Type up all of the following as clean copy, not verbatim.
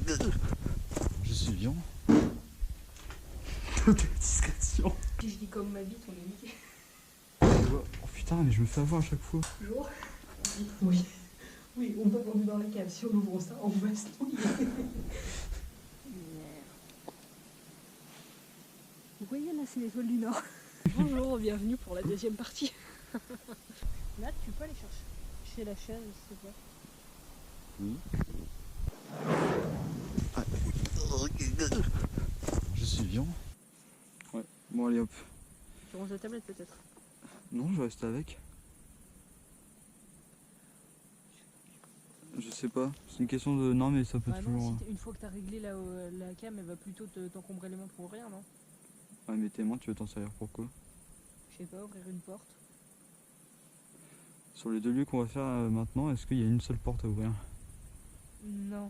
Je suis vivant. Discrétion. Si je dis comme ma bite, on est niqué. Oh putain, mais je me fais avoir à chaque fois. Bonjour. Oui. Oui, on est dans la cave. Si on ouvre ça, on va se touiller. Vous voyez là, c'est l'étoile du Nord. Bonjour, bienvenue pour la deuxième partie. Là, tu peux aller chercher chez la chaise, s'il te plaît. Oui. Je suis vivant. Ouais, bon allez hop. Tu ranges la tablette peut-être. Non, je vais rester avec. Je sais pas, c'est une question de... Non mais ça peut toujours... Non, si une fois que t'as réglé la cam, elle va plutôt t'encombrer les mains pour rien, non? Ouais mais tes mains, tu veux t'en servir pour quoi? Je sais pas, ouvrir une porte. Sur les deux lieux qu'on va faire maintenant, est-ce qu'il y a une seule porte à ouvrir? Non.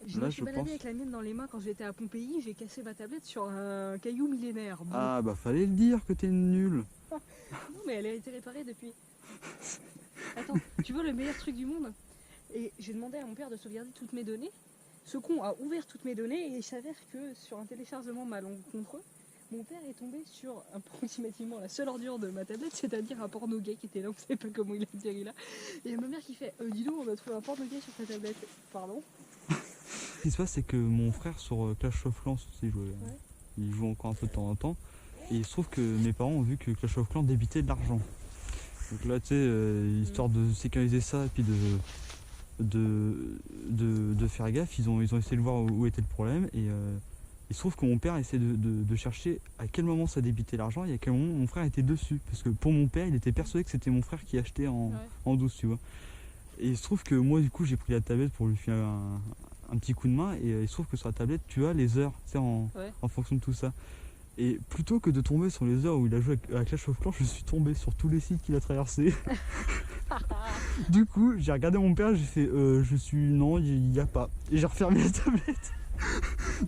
Je Là, me suis je baladée pense... avec la mienne dans les mains quand j'étais à Pompéi, j'ai cassé ma tablette sur un caillou millénaire. Bon. Ah bah fallait le dire que t'es nul. Non mais elle a été réparée depuis. Attends, tu veux le meilleur truc du monde? Et j'ai demandé à mon père de sauvegarder toutes mes données. Ce con a ouvert toutes mes données et il s'avère que sur un téléchargement malencontreux, mon père est tombé sur approximativement la seule ordure de ma tablette, c'est-à-dire un porno gay qui était là, on sait pas comment il a atterri là. Et il y a ma mère qui fait dis donc, on a trouvé un porno gay sur ta tablette. Pardon? Ce qui se passe, c'est que mon frère sur Clash of Clans aussi jouait. Ouais. Il joue encore un peu de temps en temps. Et il se trouve que mes parents ont vu que Clash of Clans débitait de l'argent. Donc là, tu sais, histoire de sécuriser ça et puis de faire gaffe, ils ont essayé de voir où était le problème. Et il se trouve que mon père essaie de chercher à quel moment ça débitait l'argent et à quel moment mon frère était dessus. Parce que pour mon père, il était persuadé que c'était mon frère qui achetait en douce, tu vois. Et il se trouve que moi, du coup, j'ai pris la tablette pour lui faire un petit coup de main. Et il se trouve que sur la tablette, tu as les heures, tu sais, en fonction de tout ça. Et plutôt que de tomber sur les heures où il a joué à Clash of Clans, je suis tombé sur tous les sites qu'il a traversés. Du coup, j'ai regardé mon père, j'ai fait non, il n'y a pas. Et j'ai refermé la tablette.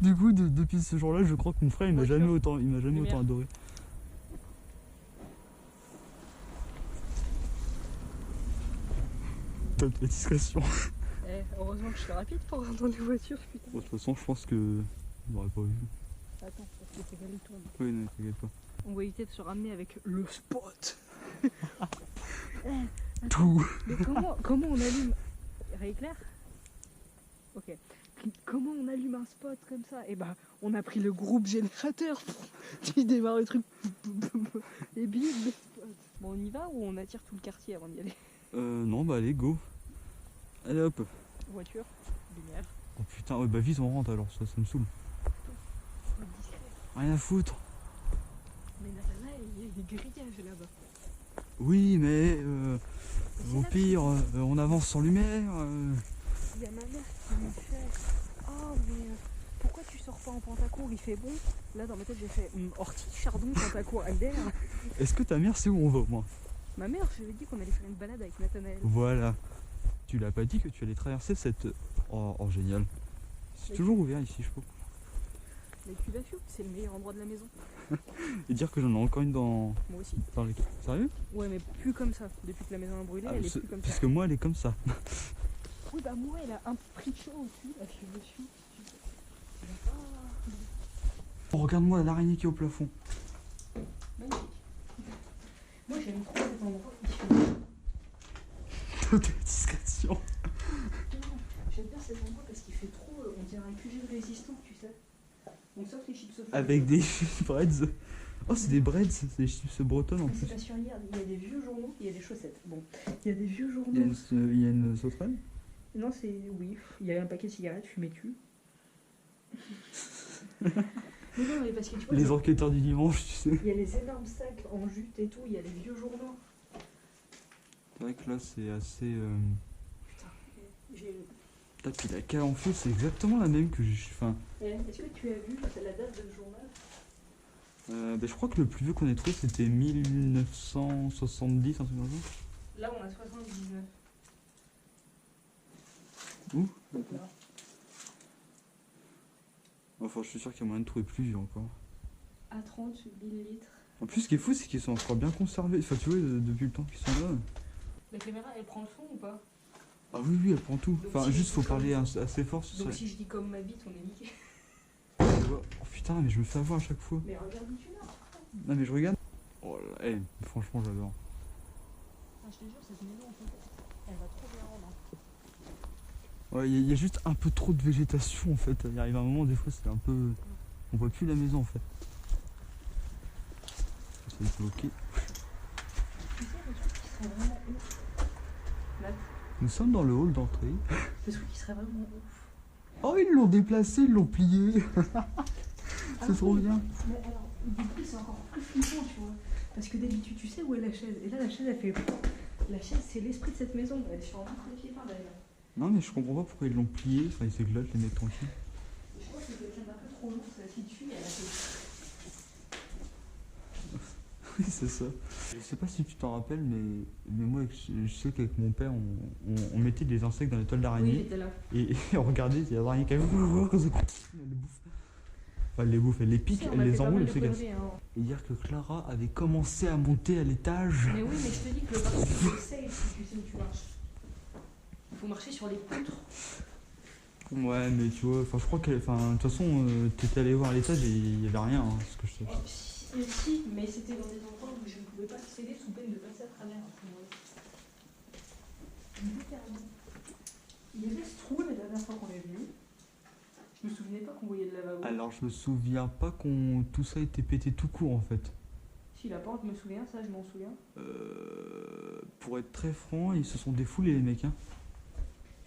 Du coup, depuis ce jour-là, je crois que mon frère, il m'a jamais autant adoré. Top de discrétion. Heureusement que je suis rapide pour rentrer dans les voitures, putain. Bon, de toute façon, je pense que on m'aurait pas vu. Attends, parce que c'est galé tourne. Oui, non, t'inquiète pas. On va éviter de se ramener avec le spot. Tout. Mais comment on allume... Rééclair? Ok. Comment on allume un spot comme ça? Eh ben, on a pris le groupe générateur qui démarre le truc. Et bim, le spot. Bon, on y va ou on attire tout le quartier avant d'y aller? Non, bah allez, go. Allez hop. Voiture, lumière. Oh putain, ouais, bah vite on rentre alors, ça me saoule. Rien à foutre. Mais là, il y a des grillages là-bas. Oui, mais au pire, on avance sans lumière. Il y a ma mère qui me fait oh, mais pourquoi tu sors pas en pantacourt? Il fait bon. Là, dans ma tête, j'ai fait ortie, chardon, pantacourt, Alder. Est-ce que ta mère sait où on va, moi? Ma mère, je lui ai dit qu'on allait faire une balade avec Nathanaël. Voilà. Tu l'as pas dit que tu allais traverser cette... Oh, génial. C'est toujours ouvert ici, je crois. Mais tu l'as su, c'est le meilleur endroit de la maison. Et dire que j'en ai encore une dans... Moi aussi. Dans les... Sérieux? Ouais, mais plus comme ça. Depuis que la maison a brûlé, elle est plus comme ça. Puisque moi, elle est comme ça. Oui, bah moi, elle a un prix chaud au-dessus, là, je suis dessus. Oh, regarde-moi l'araignée qui est au plafond. Magnifique. Moi, j'aime trop cet endroit. Toute discrétion. J'aime bien cet endroit parce qu'il fait trop, on dirait un QG de résistance, tu sais. Donc sauf les chips au feu. Avec des breads. Oh, c'est des breads, c'est des chips bretonnes en plus. C'est pas sûr, regarde, il y a des vieux journaux, il y a des chaussettes. Bon, il y a des vieux journaux. Il y a une sauterelle? Non, c'est... Oui, il y a un paquet de cigarettes, fumé dessus. Mais non, mais parce que tu vois... Les enquêteurs du dimanche, tu sais. Il y a les énormes sacs en jute et tout, il y a les vieux journaux. C'est vrai que là, c'est assez... Putain, j'ai... Et puis la cale en feu, c'est exactement la même que j'ai... Enfin... Est-ce que tu as vu la date de journal? Je crois que le plus vieux qu'on ait trouvé, c'était 1970, un truc comme ça. Là, on a 79. Où? Enfin, je suis sûr qu'il y a moyen de trouver plus vieux encore. À 30 millilitres. En plus, ce qui est fou, c'est qu'ils sont encore bien conservés. Enfin, tu vois, depuis le temps qu'ils sont là. La caméra, elle prend le son ou pas? Ah oui, oui, elle prend tout. Donc, Enfin, si juste je faut dis parler comme- assez fort. Donc si je dis comme ma bite, on est niqué. Oh putain, mais je me fais avoir à chaque fois. Mais regarde où tu l'as. Non, mais je regarde. Oh là, franchement, j'adore. Ah, je te jure, cette maison, en fait, elle va trop bien rendre. Ouais, il y a juste un peu trop de végétation en fait. Il arrive un moment, des fois, c'est un peu. On voit plus la maison en fait. C'est bloqué. Tu sais, le truc qui serait vraiment ouf. Matt, Nous sommes dans le hall d'entrée. le truc qui serait vraiment ouf. Oh, ils l'ont déplacé, ils l'ont plié. Ah C'est trop oui, bien. Mais alors, du coup, c'est encore plus flippant, tu vois. Parce que d'habitude, tu sais où est la chaise. Et là, la chaise, elle fait. La chaise, c'est l'esprit de cette maison. Elle est sur un truc de pied par d'ailleurs. Non, mais je comprends pas pourquoi ils l'ont plié. Enfin, ils s'éclatent, les mecs tranquilles. Je crois que c'est quelqu'un d'un peu trop lourd, c'est assis dessus et elle a fait. Oui, c'est ça. Je sais pas si tu t'en rappelles, mais moi, je sais qu'avec mon père, on mettait des insectes dans les toiles Oui, d'araignée. j'étais là. Et on regardait, il y a l'araignée qui arrive. Elle les bouffe. Enfin, elle les bouffe, elle les pique, Tu sais, on elle a les fait pas enroule, mal elle de se casse. conneries, hein. Et dire que Clara avait commencé à monter à l'étage. Mais oui, mais je te dis que le parcours, c'est safe si tu sais où tu marches. Il faut marcher sur les poutres. Ouais, mais tu vois, enfin, je crois que, enfin, de toute façon, t'étais allé voir à l'étage et il y avait rien, hein, ce que je sais. Oh, si, mais c'était dans des endroits où je ne pouvais pas accéder sous peine de passer à travers. Littéralement. Il y avait ce trou la dernière fois qu'on l'a vu. Je me souvenais pas qu'on voyait de lavabo. Alors, je me souviens pas qu'on tout ça était pété tout court en fait. Si la porte, je me souviens, ça je m'en souviens. Pour être très franc, ils se sont défoulés les mecs, hein.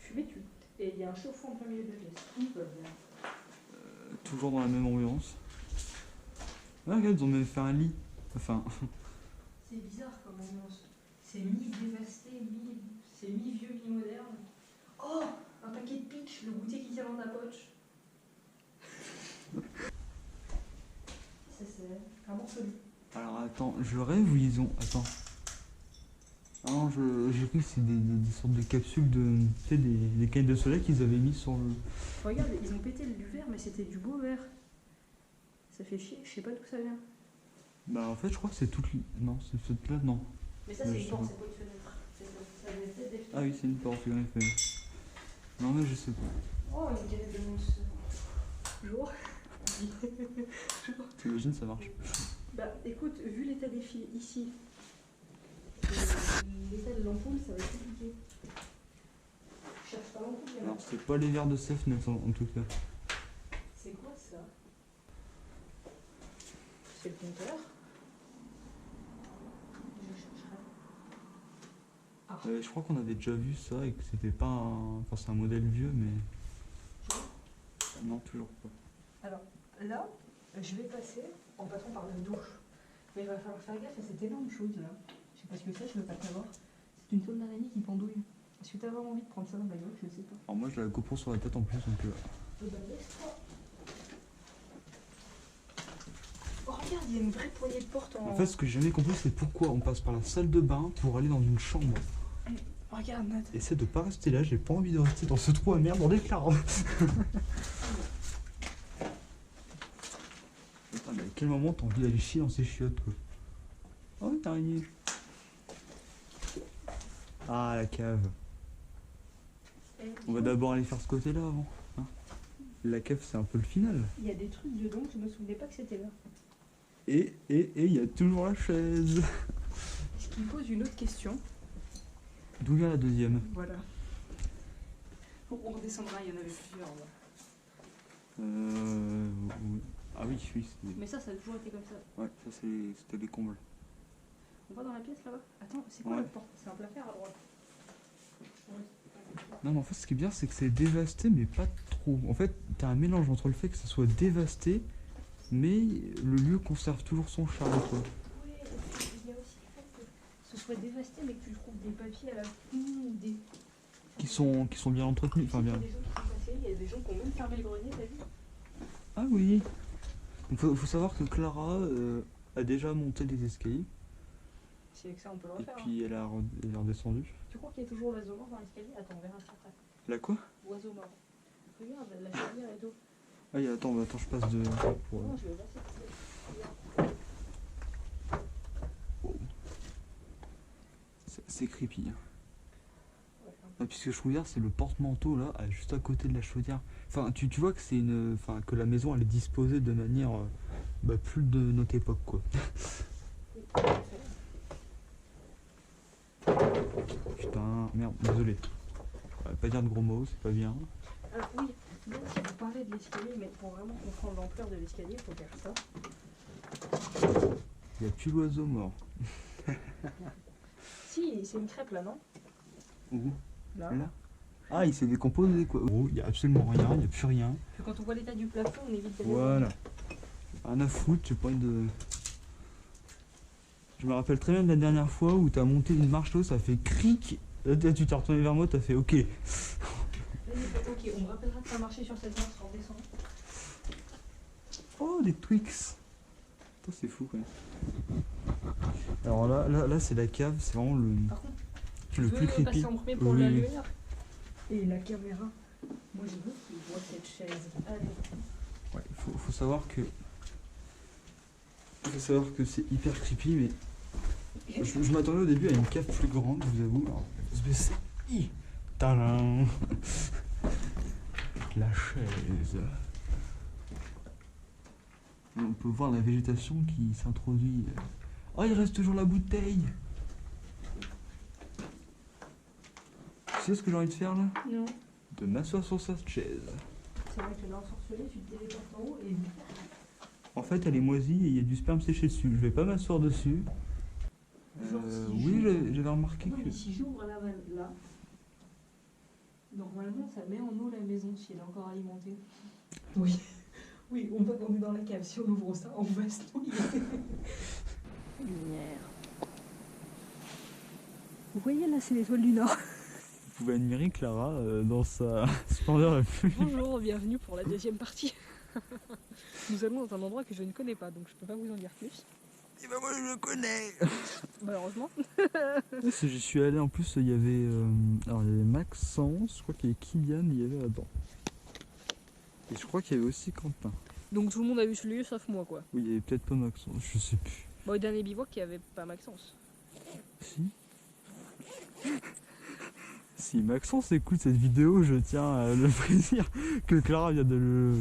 Je suis vêtue. Et il y a un chauffe-eau en plein milieu de la pièce. Ils peuvent bien. Toujours dans la même ambiance. Ouais, regarde, ils ont même fait un lit. Enfin, C'est bizarre comme ambiance. C'est mi-dévasté, c'est mi-vieux, mi-moderne. Oh, un paquet de pitch, le goûter qui tient dans ta poche. Ça, c'est un morceau de lit. alors attends, je rêve ou ils ont. Attends. Ah non, j'ai cru que c'est des sortes de capsules de. Tu sais, des canettes de soleil qu'ils avaient mis sur le. Regarde, ils ont pété du verre, mais c'était du beau verre. Ça fait chier, je sais pas d'où ça vient. Bah, en fait, je crois que c'est toute. Non, c'est cette là, non. Mais ça, Ouais, c'est je une sais porte, pas. c'est pas une fenêtre. Ça venait peut-être des Ah oui, c'est une porte, c'est vrai. Non, mais je sais pas. Oh, une galette de mousse. Jour. T'imagines, ça marche. Bah écoute, vu l'état des fils ici, l'état de l'ampoule, ça va être compliqué. Je cherche pas l'ampoule, il y en a. Non, c'est pas les verres de Sefnet en tout cas. C'est quoi ça? C'est le compteur. Je chercherai. Ah, Je crois qu'on avait déjà vu ça et que c'était pas un. Enfin, c'est un modèle vieux, mais. Non, toujours pas. alors là, je vais passer en passant par la douche. Mais il va falloir faire gaffe à cette énorme chose là. Je sais pas ce que c'est, je veux pas le savoir. C'est une toile d'araignée qui pendouille. Est-ce que t'as vraiment envie de prendre ça dans la gueule? Je sais pas. Alors, moi, je la GoPro sur la tête en plus, donc. Bah laisse-toi. Oh regarde, il y a une vraie poignée de porte en... En fait, ce que j'ai jamais compris, c'est pourquoi on passe par la salle de bain pour aller dans une chambre. Regarde Nat. Essaie de pas rester là, j'ai pas envie de rester dans ce trou à merde, on déclare. Putain, mais à quel moment t'as envie d'aller chier dans ces chiottes, quoi? Oh, une araignée. Ah, la cave. On va d'abord aller faire ce côté-là avant. Hein, la cave, c'est un peu le final. Il y a des trucs dedans que je me souvenais pas que c'était là. Et il y a toujours la chaise. Ce qui me pose une autre question. D'où vient la deuxième? Voilà. On redescendra, il y en avait plusieurs. Là. Oui. Ah oui, oui. Mais ça a toujours été comme ça. Ouais, ça c'était les combles. On va dans la pièce là-bas. Attends, c'est quoi Ouais. la porte? C'est un placard à droite. Ouais. Non, mais en fait, ce qui est bien, c'est que c'est dévasté, mais pas trop. En fait, t'as un mélange entre le fait que ça soit dévasté, mais le lieu conserve toujours son charme, quoi. Oui, il y a aussi le fait que ce soit dévasté, mais que tu trouves des papiers à la des... Qui sont bien entretenus. Enfin, Il y a bien. des gens qui sont passés, il y a des gens qui ont même fermé le grenier, t'as vu? Ah oui. Il faut savoir que Clara a déjà monté les escaliers, Si avec ça on peut le et refaire. puis elle est redescendue. Tu crois qu'il y a toujours l'oiseau mort dans l'escalier? Attends, on verra ça après. La quoi? Oiseau mort. Regarde, la chaudière et tout. Ah, attends, je passe de. Pour, Non, je vais passer. c'est creepy. Hein. Ouais, un Ah, puisque je chaudière, c'est le porte-manteau là, juste à côté de la chaudière. Enfin, tu vois que c'est enfin, que la maison elle est disposée de manière plus de notre époque quoi. Putain, merde, désolé. Pas dire de gros mots, c'est pas bien. Alors oui, même si vous parlez de l'escalier, mais pour vraiment comprendre l'ampleur de l'escalier, il faut faire ça. Il n'y a plus l'oiseau mort. Si, c'est une crêpe là, non? Où? Là. Là. Ah, il s'est décomposé quoi. Oh, il n'y a absolument rien, il n'y a plus rien. Puis quand on voit l'état du plafond, on évite d'aller. Voilà. Rien à foutre, j'ai pas envie de. Je me rappelle très bien de la dernière fois où t'as monté une marche haute, ça a fait cric. Là, tu t'es retourné vers moi, t'as fait ok. Ok, on me rappellera de pas marcher sur cette marche en descendant. Oh, des Twix. Putain, c'est fou quand même. Alors là c'est la cave, c'est vraiment Par contre, le plus creepy. passer en premier pour Oui. la lumière et la caméra. Moi, je veux qu'il voit cette chaise. Allez. Ouais, faut savoir que. Faut savoir que c'est hyper creepy, mais. Je m'attendais au début à une cave plus grande, je vous avoue. Alors, se baisser. Tadam. La chaise. On peut voir la végétation qui s'introduit. Oh, il reste toujours la bouteille. Tu sais ce que j'ai envie de faire là? Non. De m'asseoir sur cette chaise. C'est vrai que l'ensorcelé, tu te téléportes en haut et. En fait, elle est moisie et il y a du sperme séché dessus. Je vais pas m'asseoir dessus. Genre, si Oui, j'ouvre- j'avais remarqué Non, que. mais si j'ouvre la vanne là, normalement ça met en eau la maison si elle est encore alimentée. Oui. Oui, on est dans la cave. Si on ouvre ça, on va se touiller. Lumière. Vous voyez là, c'est l'étoile du Nord. Vous pouvez admirer Clara dans sa splendeur la plus. Bonjour, bienvenue pour la deuxième partie. Nous allons dans un endroit que je ne connais pas, donc je peux pas vous en dire plus. Et ben moi je le connais. Malheureusement. J'y suis allé en plus, il y avait. Alors il y avait Maxence, je crois qu'il y avait Kylian, il y avait là-dedans. Et je crois qu'il y avait aussi Quentin. Donc tout le monde a vu ce lieu sauf moi quoi. Oui, il y avait peut-être pas Maxence, je sais plus. Bon, au dernier bivouac, il n'y avait pas Maxence. Si. Si Maxence écoute cette vidéo, je tiens à le prévenir que Clara vient de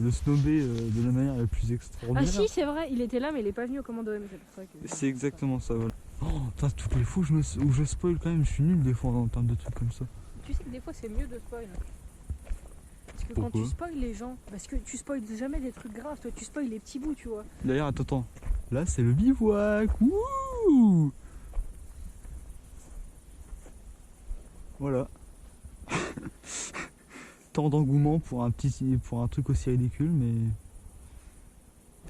le snobber de la manière la plus Ah extraordinaire. si, c'est vrai, il était là, mais il est pas venu au commando M. C'est pour ça que... C'est exactement ça, voilà. Oh, putain, toutes les fois où je spoil quand même, je suis nul des fois en termes de trucs comme ça. Tu sais que des fois, c'est mieux de spoil. Parce que Pourquoi quand tu spoil les gens, parce que tu spoiles jamais des trucs graves, toi tu spoil les petits bouts, tu vois. D'ailleurs, attends. Là, c'est le bivouac. Wouh! Voilà. Tant d'engouement pour un truc aussi ridicule, mais.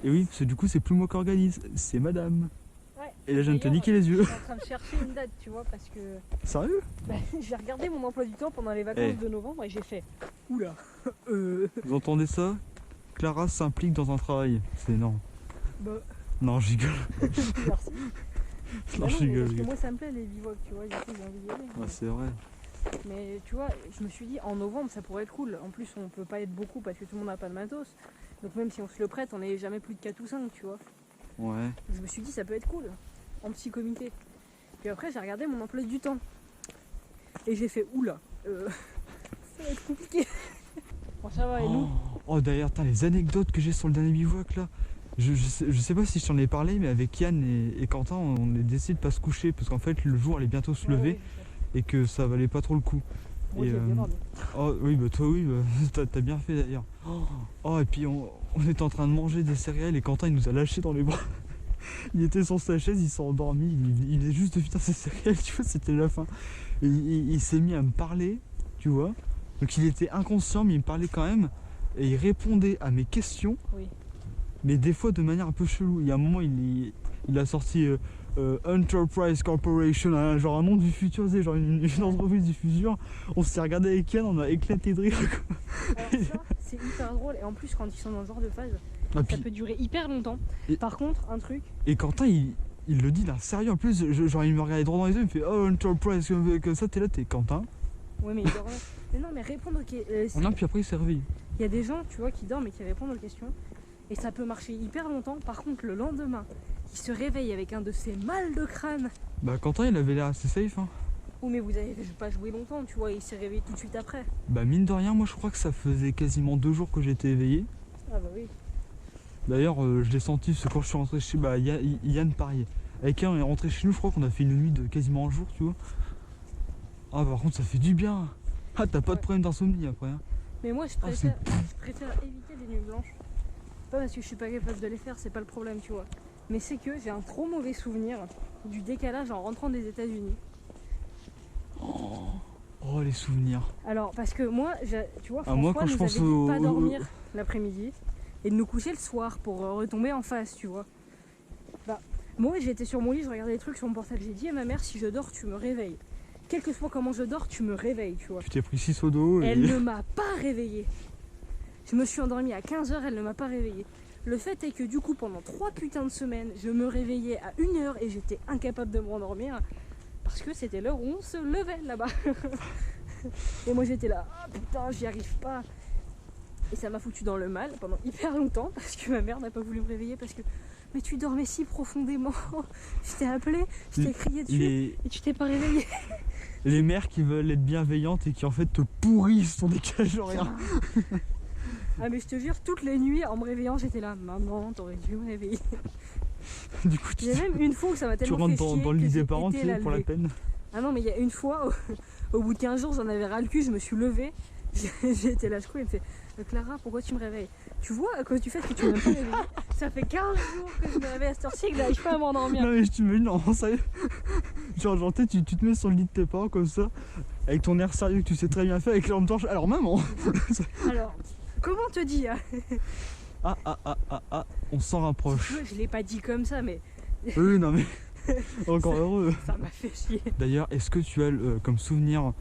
Et oui, parce que du coup, c'est plus moi qui organise, c'est madame. Ouais. Et là, je viens de te D'ailleurs, niquer les yeux. Je suis en train de chercher une date, tu vois, parce que Sérieux? j'ai regardé mon emploi du temps pendant les vacances Eh. de novembre et j'ai fait oula. Vous entendez ça? Clara s'implique dans un travail. C'est énorme. Bah, Non, je rigole. merci. Non, Bah je mais rigole. parce que moi ça me plaît les bivouacs, tu vois, du coup j'ai envie d'y aller. Ouais, c'est vrai. Mais tu vois, je me suis dit en novembre ça pourrait être cool. En plus on peut pas être beaucoup parce que tout le monde n'a pas de matos. Donc même si on se le prête, on n'est jamais plus de 4 ou 5, tu vois. Ouais. Je me suis dit ça peut être cool en petit comité. Puis après j'ai regardé mon emploi du temps. Et j'ai fait oula, ça va être compliqué. Bon ça va et nous? Oh, d'ailleurs, les anecdotes que j'ai sur le dernier bivouac là. Je sais pas si je t'en ai parlé, mais avec Yann et Quentin, on a décidé de pas se coucher parce qu'en fait le jour allait bientôt se lever et que ça valait pas trop le coup. Moi Et, j'ai bien dormi. oh oui, bah toi oui, t'as bien fait d'ailleurs. Oh, et puis on était en train de manger des céréales et Quentin il nous a lâchés dans les bras. Il était sur sa chaise, il s'est endormi, il est juste de finir ses céréales, tu vois, c'était la fin. Et il s'est mis à me parler, tu vois. Donc il était inconscient mais il me parlait quand même et il répondait à mes questions. Oui. Mais des fois de manière un peu chelou. Il y a un moment, il a sorti Enterprise Corporation, genre un nom du futur, tu sais, genre une entreprise du futur. On s'est regardé avec Yann, on a éclaté de rire. Alors ça, c'est hyper drôle. Et en plus, quand ils sont dans ce genre de phase, Ah, ça puis- peut durer hyper longtemps. Et- Par contre, un truc, et Quentin, il le dit d'un sérieux. En plus, genre il me regardait droit dans les yeux, il me fait Oh, Enterprise, comme ça, t'es là, t'es Quentin. ouais, mais ils dorment. Mais non, mais répondre aux Non, puis après, il s'est réveillé. il y a des gens, tu vois, qui dorment et qui répondent aux questions. Et ça peut marcher hyper longtemps. Par contre, le lendemain, il se réveille avec un de ces mal de crâne. Bah, Quentin, il avait l'air assez safe. Hein. Oh mais vous avez pas joué longtemps, tu vois, il s'est réveillé tout de suite après. Bah mine de rien, moi je crois que ça faisait quasiment 2 jours que j'étais éveillé. Ah bah oui. D'ailleurs, je l'ai senti, parce que quand je suis rentré chez Yann pareil. Avec un, on est rentré chez nous, je crois qu'on a fait une nuit de quasiment un jour, tu vois. Ah par contre ça fait du bien. Ah t'as pas de problème d'insomnie après hein. Mais moi je préfère éviter les nuits blanches. Pas parce que je suis pas capable de les faire, c'est pas le problème, tu vois. Mais c'est que j'ai un trop mauvais souvenir du décalage en rentrant des États-Unis. Oh les souvenirs. Alors parce que moi, tu vois, moi, François quand je nous pense avait dit de pas dormir l'après-midi et de nous coucher le soir pour retomber en face, tu vois. Bah, moi j'étais sur mon lit, je regardais des trucs sur mon portable, j'ai dit à ma mère, si je dors, tu me réveilles. Quel que soit comment je dors, tu me réveilles, tu vois. Tu t'es pris 6 seaux d'eau. Elle ne m'a pas réveillée. Je me suis endormie à 15h, elle ne m'a pas réveillée. Le fait est que du coup, pendant 3 putains de semaines, je me réveillais à 1h et j'étais incapable de me rendormir parce que c'était l'heure où on se levait là-bas. Et moi j'étais là, ah putain, j'y arrive pas. Et ça m'a foutu dans le mal pendant hyper longtemps parce que ma mère n'a pas voulu me réveiller parce que mais tu dormais si profondément. Je t'ai appelé, je t'ai crié dessus et tu t'es pas réveillé. Les mères qui veulent être bienveillantes et qui en fait te pourrissent ton décalage horaire. Ah mais je te jure, toutes les nuits en me réveillant j'étais là, maman t'aurais dû me réveiller. Du coup il y a même une fois où ça m'a tellement fait chier. Tu rentres dans le lit des parents pour la peine. Ah non mais il y a une fois, au bout de 15 jours j'en avais ras le cul, je me suis levée, j'ai été là, elle me fait Clara pourquoi tu me réveilles? Tu vois à cause du fait que tu m'as pas réveillée, ça fait 15 jours que je me réveille à cette heure-ci et que j'arrive pas à m'endormir. Non mais je t'imagine en sérieux. Genre tu te mets sur le lit de tes parents comme ça, avec ton air sérieux que tu sais très bien faire, avec lampe torche. Alors maman. Alors, comment te dire? On s'en rapproche. Je l'ai pas dit comme ça mais... Oui non mais... Encore heureux. Ça m'a fait chier. D'ailleurs, est-ce que tu as comme souvenir,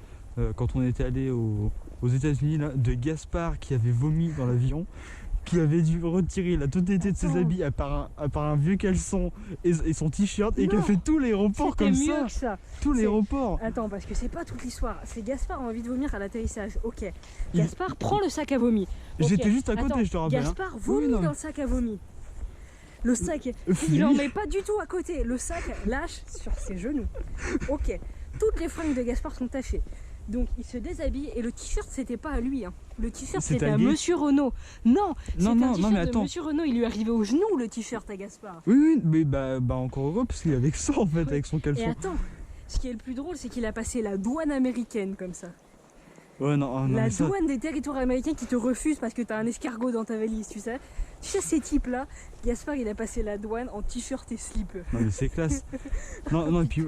quand on était allé aux États-Unis, là, de Gaspard qui avait vomi dans l'avion, qui avait dû retirer la totalité de ses habits à part un vieux caleçon et son t-shirt et qui a fait tout l'aéroport comme mieux que ça. Tout l'aéroport. Attends, parce que c'est pas toute l'histoire. C'est Gaspard a envie de vomir à l'atterrissage. Ok. Gaspard prend le sac à vomi. Okay. J'étais juste à côté, attends, je te rappelle. Gaspard vomit dans le sac à vomi. Le sac, il en met pas du tout à côté. Le sac lâche sur ses genoux. Ok. Toutes les fringues de Gaspard sont tachées. Donc il se déshabille et le t-shirt c'était pas à lui. Hein. Le t-shirt c'était à Monsieur Renault. Non, c'est un t-shirt de Monsieur Renault. Il lui est arrivé au genou le t-shirt à Gaspard. Oui, mais bah encore heureux parce qu'il est avec ça en fait, avec son caleçon. Et attends, ce qui est le plus drôle, c'est qu'il a passé la douane américaine comme ça. Ouais, non, la douane des territoires américains qui te refusent parce que t'as un escargot dans ta valise, tu sais. Tu sais, ces types-là, Gaspard, il a passé la douane en t-shirt et slip. Non, mais c'est classe. non, et puis,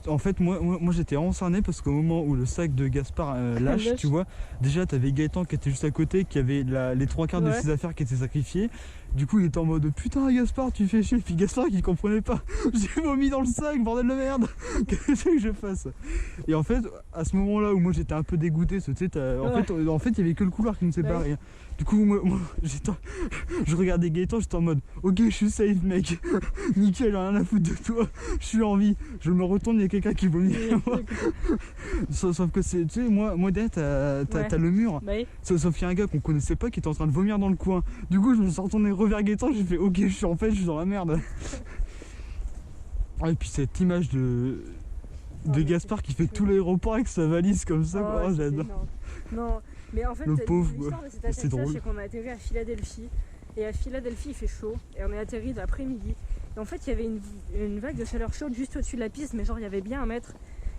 en fait, moi j'étais concerné parce qu'au moment où le sac de Gaspard lâche, tu vois, déjà, t'avais Gaëtan qui était juste à côté, qui avait les 3/4 de ses affaires qui étaient sacrifiées. Du coup, il était en mode putain, Gaspard, tu fais chier. Puis Gaspard qui comprenait pas. J'ai vomi dans le sac, bordel de merde. Qu'est-ce que je fasse? Et en fait, à ce moment-là où moi j'étais un peu dégoûté, tu sais, en fait, il y avait que le couloir qui me séparait. Du coup, moi je regardais Gaëtan, j'étais en mode ok, je suis safe, mec. Nickel, j'ai rien à foutre de toi. Je suis en vie. Je me retourne, il y a quelqu'un qui vomit. Sauf que c'est, tu sais, moi derrière, t'as le mur. Bah oui. Sauf qu'il y a un gars qu'on connaissait pas qui était en train de vomir dans le coin. Du coup, je me suis retourné vers Gaëtan, j'ai fait ok, je suis dans la merde. Et puis cette image de Gaspard qui fait tout l'aéroport avec sa valise comme ça, j'adore. Non, mais en fait, le pauvre, l'histoire de cet atterrissage, c'est qu'on a atterri à Philadelphie. Et à Philadelphie, il fait chaud. Et on est atterri l'après-midi. Et en fait, il y avait une vague de chaleur chaude juste au-dessus de la piste, mais genre, il y avait bien 1 mètre.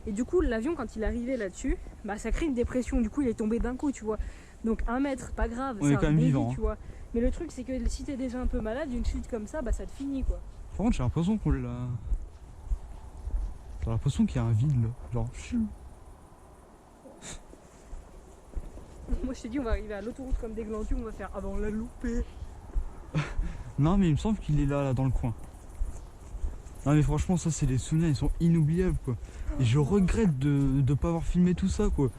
Et du coup, l'avion, quand il arrivait là-dessus, bah ça crée une dépression. Du coup, il est tombé d'un coup, tu vois. Donc 1 mètre, pas grave, on est quand même vivant, tu vois. Mais le truc, c'est que si t'es déjà un peu malade, une chute comme ça, bah ça te finit, quoi. Par contre, j'ai l'impression qu'on l'a... J'ai l'impression qu'il y a un vide, là. Genre... Moi, je t'ai dit, on va arriver à l'autoroute comme des glandus, on va faire... Ah bah, on l'a loupé. Non, mais il me semble qu'il est là, dans le coin. Non, mais franchement, ça, c'est des souvenirs, ils sont inoubliables, quoi. Et je regrette de ne pas avoir filmé tout ça, quoi.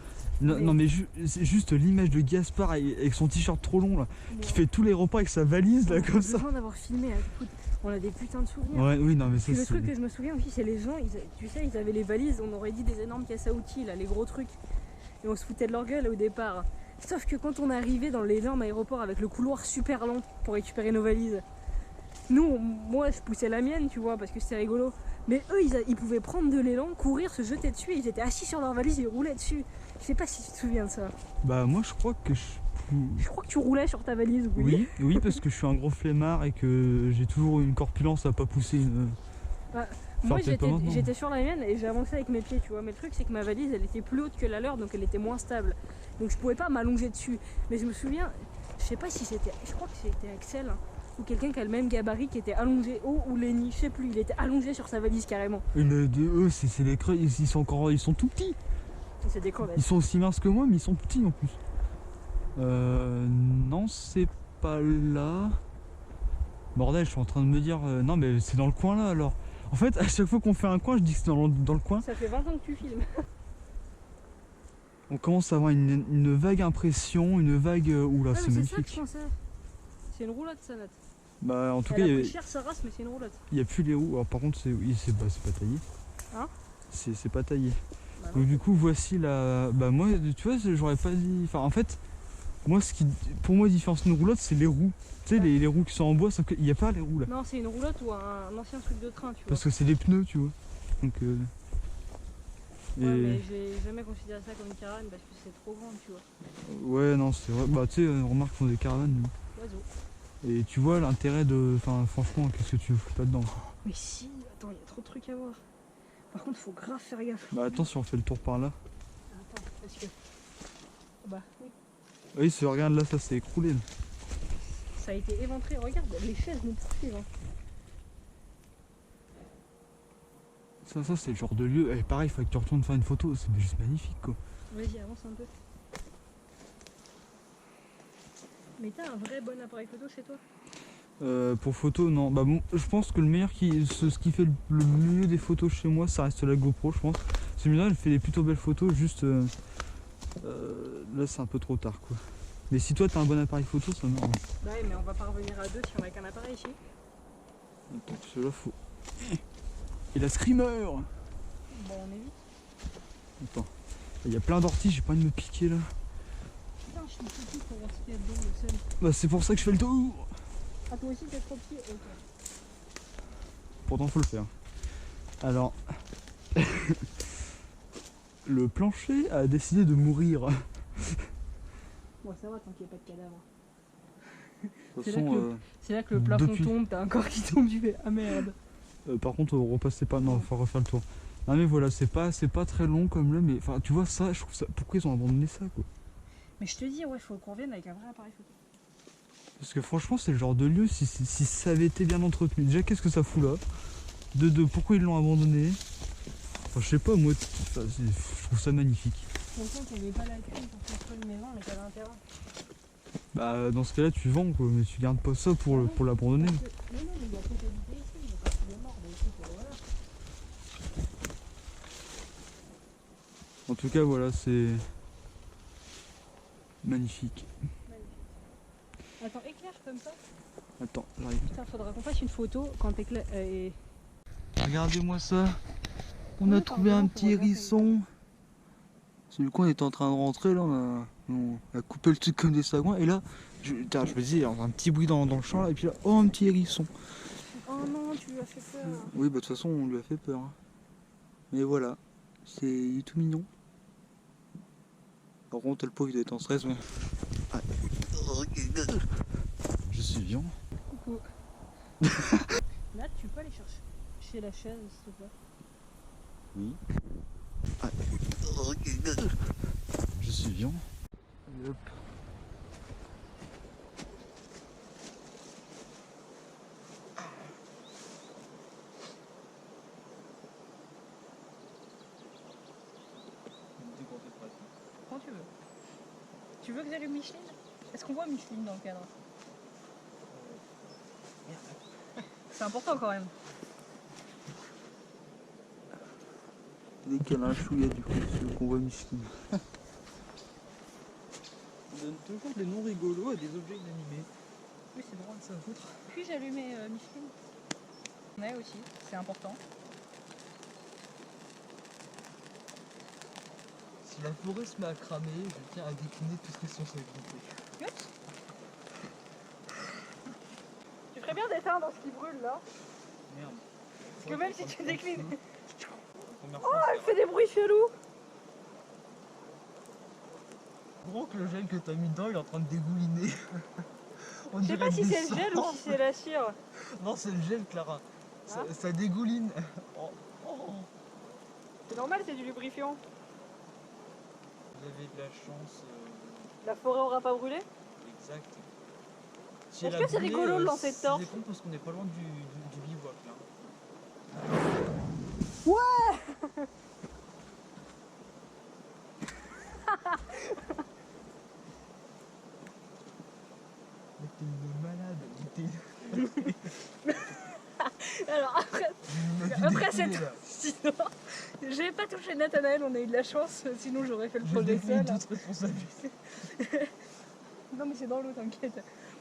Non mais c'est juste l'image de Gaspard avec son t-shirt trop long là, qui fait tous les repas avec sa valise là comme ça. On a besoin d'avoir filmé, écoute, on a des putains de souvenirs. Ouais, oui, non mais ça, le truc que je me souviens aussi, c'est les gens, tu sais, ils avaient les valises, on aurait dit des énormes caisses à outils là, les gros trucs. Et on se foutait de leur gueule au départ. Sauf que quand on est arrivé dans l'énorme aéroport avec le couloir super long pour récupérer nos valises, moi je poussais la mienne, tu vois, parce que c'était rigolo. Mais eux, ils pouvaient prendre de l'élan, courir, se jeter dessus, ils étaient assis sur leur valise et ils roulaient dessus. Je sais pas si tu te souviens de ça. Bah moi je crois que Je crois que tu roulais sur ta valise, oui. Oui, parce que je suis un gros flemmard et que j'ai toujours une corpulence à pas pousser une... Bah, Enfin, moi peut-être pas maintenant. j'étais sur la mienne et j'ai avancé avec mes pieds, tu vois. Mais le truc c'est que ma valise elle était plus haute que la leur, donc elle était moins stable. Donc je pouvais pas m'allonger dessus. Mais je me souviens, je sais pas si c'était, je crois que c'était Axel hein, ou quelqu'un qui a le même gabarit qui était allongé, ou Lenny, je sais plus, il était allongé sur sa valise carrément. Et eux, c'est les creux, ils sont tout petits. C'est des crevettes. Ils sont aussi minces que moi, mais ils sont petits en plus. Non, c'est pas là. Bordel, je suis en train de me dire... non, mais c'est dans le coin là alors. En fait, à chaque fois qu'on fait un coin, je dis que c'est dans le coin. Ça fait 20 ans que tu filmes. On commence à avoir une vague impression, une vague... Oula, Ouais, c'est mais c'est ça que magnifique. je pensais. C'est une roulotte ça, Nat. Bah, en tout Elle cas, a il pris cher sa race, mais c'est une roulotte. n'y a plus les roues. Alors, par contre, c'est pas taillé. Hein? C'est pas taillé. Bah non. Donc, du coup, voici la. Bah, moi, tu vois, j'aurais pas dit. Enfin, en fait, moi, pour moi, différence d'une roulotte, c'est les roues. Tu sais, les roues qui sont en bois, sauf qu'il n'y a pas les roues là. Non, c'est une roulotte ou un ancien truc de train, tu vois. Parce que c'est des pneus, tu vois. Donc. Ouais, mais j'ai jamais considéré ça comme une caravane parce que c'est trop grand, tu vois. Ouais, non, c'est vrai. Bah, tu sais, remarque qu'ils font des caravanes. nous. Oiseau. Et tu vois l'intérêt de. Enfin, franchement, qu'est-ce que tu veux foutre là-dedans quoi. Mais si, attends, il y a trop de trucs à voir. Par contre, faut grave faire gaffe. Bah, attends, si on fait le tour par là. Attends, parce que. Bah oui. Oui, regarde là, ça s'est écroulé. Là. Ça a été éventré, regarde, les chaises nous poursuivent. Hein. Ça c'est le genre de lieu. Et pareil, il faut que tu retournes faire une photo. C'est juste magnifique quoi. Vas-y, avance un peu. Mais t'as un vrai bon appareil photo chez toi? Pour photo, non. Bah bon, je pense que le meilleur ce qui fait le mieux des photos chez moi, ça reste la GoPro, je pense. Celui-là, elle fait des plutôt belles photos, juste là, c'est un peu trop tard, quoi. Mais si toi, t'as un bon appareil photo, ça marche. Bah ouais, mais on va pas revenir à deux si on a qu'un appareil ici. Attends, celui-là, faut. Et la screamer. Bon, on évite. Attends, il y a plein d'orties, j'ai pas envie de me piquer là. Putain, je suis petit pour voir ce qu'il y a dedans, le seul. Bah, c'est pour ça que je fais le tour. Ah, toi aussi, t'es trop petit? Ok. Pourtant, faut le faire. Alors, le plancher a décidé de mourir. Bon, ça va, tant qu'il n'y a pas de cadavre. De toute C'est façon, là que le plafond depuis- tombe, t'as un corps qui tombe, tu fais ah merde. par contre, repassez pas. Non, faut refaire le tour. Non, mais voilà, c'est pas très long comme là, mais enfin, tu vois, ça, je trouve ça. Pourquoi ils ont abandonné ça, quoi? Mais je te dis, ouais, faut qu'on revienne avec un vrai appareil photo. Parce que franchement, c'est le genre de lieu, si ça avait été bien entretenu. Déjà, qu'est-ce que ça fout là? Pourquoi ils l'ont abandonné? Enfin, je sais pas, moi, je trouve ça magnifique. Longtemps qu'il n'y avait pas la thune pour construire une maison, mais qu'il y avait un terrain. Bah, dans ce cas-là, tu vends, quoi, mais tu gardes pas ça pour l'abandonner. Non, mais il y a peut-être habité ici, il n'y a pas tous les morts, mais écoute, voilà. En tout cas, voilà, c'est magnifique. Attends, éclaire comme ça. Attends, j'arrive. Putain, faudra qu'on fasse une photo quand t'éclaires. Regardez-moi ça. On Ouais, a trouvé pardon, un faut petit regarder. hérisson. Du coup, on était en train de rentrer, là, on a coupé le truc comme des sagouins, et là, je me disais, on a un petit bruit dans le champ, là, et puis là, oh, un petit hérisson. Oh non, tu lui as fait peur. Oui, bah de toute façon, on lui a fait peur. Hein. Mais voilà, il est tout mignon. Par contre, le pauvre, il doit être en stress, mais... Ah. Je suis viand. Coucou. Là, tu peux aller chercher chez la chaise, s'il te plaît. Oui. Ah. Je suis viand. Et hop. Quand tu veux. Tu veux que j'allume Micheline? Est-ce qu'on voit Micheline dans le cadre? C'est important quand même. Dès qu'elle a un chouïa, du coup, c'est qu'on voit Micheline. On donne toujours des noms rigolos à des objets inanimés. Oui, c'est drôle ça. Puis-je allumer Micheline? On est aussi, c'est important. Si la forêt se met à cramer, je tiens à décliner toute responsabilité. Gut. Tu ferais bien d'éteindre ce qui brûle là. Merde. Parce que même si tu déclines. Oh, Elle fait des bruits chelous. Gros que le gel que t'as mis dedans, il est en train de dégouliner. On Je sais dirait pas si du c'est le sang. gel ou si c'est la cire. Non, c'est le gel, Clara. Ah. Ça dégouline. Oh, oh. C'est normal, c'est du lubrifiant. Vous avez de la chance. La forêt aura pas brûlé. Exact. Si Est-ce elle a que c'est brûlé, rigolo de lancer de torche? C'est con parce qu'on n'est pas loin du bivouac là. Mais t'es une malade. Alors après cette histoire, j'ai pas touché Nathanaël, on a eu de la chance, sinon j'aurais fait le Je projet défie seul. toute responsabilité. Non mais c'est dans l'eau, t'inquiète.